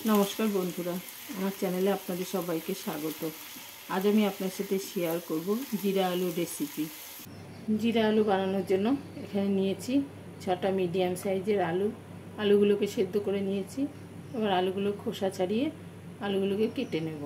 নমস্কার বন্ধুরা, আমার চ্যানেলে আপনাদের সবাইকে স্বাগত। আজ আমি আপনার সাথে শেয়ার করব জিরা আলু রেসিপি। জিরা আলু বানানোর জন্য এখানে নিয়েছি 6টা মিডিয়াম সাইজের আলু। আলুগুলোকে সেদ্ধ করে নিয়েছি। এবার আলুগুলো খোসা ছাড়িয়ে আলুগুলোকে কেটে নেব।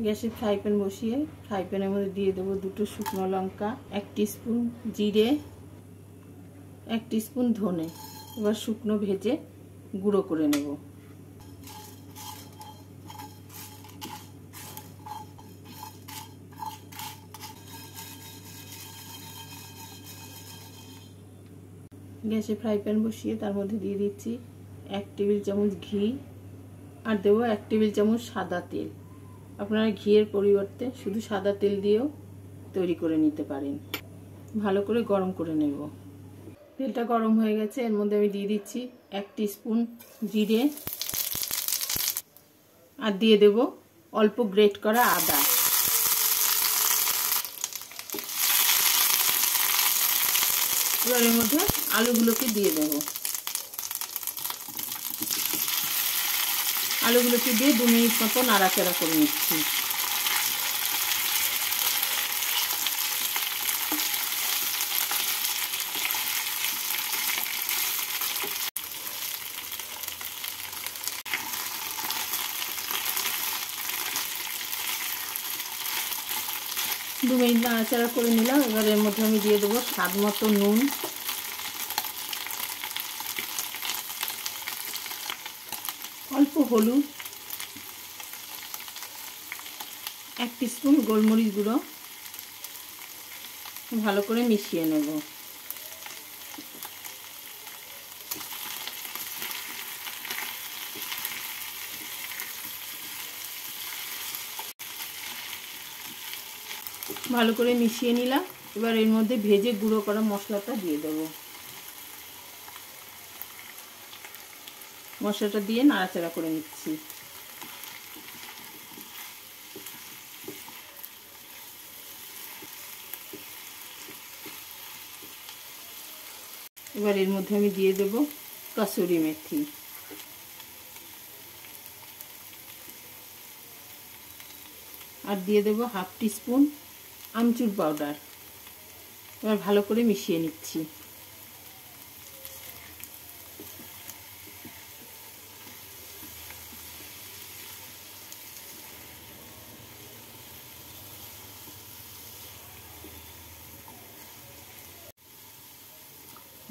গ্যাসে ফ্রাই প্যান বসিয়ে ফ্রাই প্যানের মধ্যে দিয়ে দেবো 2টো শুকনো লঙ্কা, 1 টিস্পুন জিরে, 1 টিস্পুন ধনে। এবার শুকনো ভেজে গুঁড়ো করে নেব। গ্যাসে ফ্রাই প্যান বসিয়ে তার মধ্যে দিয়ে দিচ্ছি 1 টেবিল চামচ ঘি আর দেবো 1 টেবিল চামচ সাদা তেল। আপনারা ঘিয়ের পরিবর্তে শুধু সাদা তেল দিয়েও তৈরি করে নিতে পারেন। ভালো করে গরম করে নেব। তেলটা গরম হয়ে গেছে, এর মধ্যে আমি দিয়ে দিচ্ছি 1 টিস্পুন জিরে আর দিয়ে দেব অল্প গ্রেট করা আদা। এবার এর মধ্যে আলুগুলোকে দিয়ে দেব। আলুগুলোকে দিয়ে 2 মিনিট মতো নাড়াচাড়া করে নিচ্ছি। দু মিনিট নাড়াচাড়া করে নিলাম। এবার এর মধ্যে আমি দিয়ে দেবো স্বাদ মতো নুন, অল্প হলুদ, 1 টিস্পুন গোলমরিচ গুঁড়ো। ভালো করে মিশিয়ে নেব। ভালো করে মিশিয়ে নিলাম। এবার এর মধ্যে ভেজে গুঁড়ো করা মশলাটা দিয়ে দেব। মশলাটা দিয়ে নাড়াচাড়া করে নিচ্ছি। এবার এর মধ্যে আমি দিয়ে দেব কসুরি মেথি। আর দিয়ে দেব 1/2 টিস্পুন আমচুর পাউডার। এবার ভালো করে মিশিয়ে নিচ্ছি।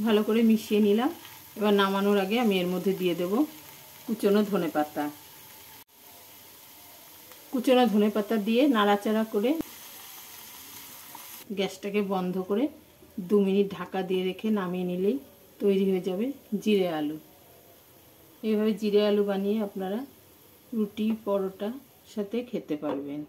ভালো করে মিশিয়ে নিলাম। এবার নামানোর আগে আমি এর মধ্যে দিয়ে দেব কুচনো ধনেপাতা। কুচনো ধনেপাতা দিয়ে নাড়াচাড়া করে গ্যাসটাকে বন্ধ করে 2 মিনিট ঢাকা দিয়ে রেখে নামিয়ে নিলেই তৈরি হয়ে যাবে জিরে আলু। এইভাবে জিরে আলু বানিয়ে আপনারা রুটি, পরোটার সাথে খেতে পারবেন।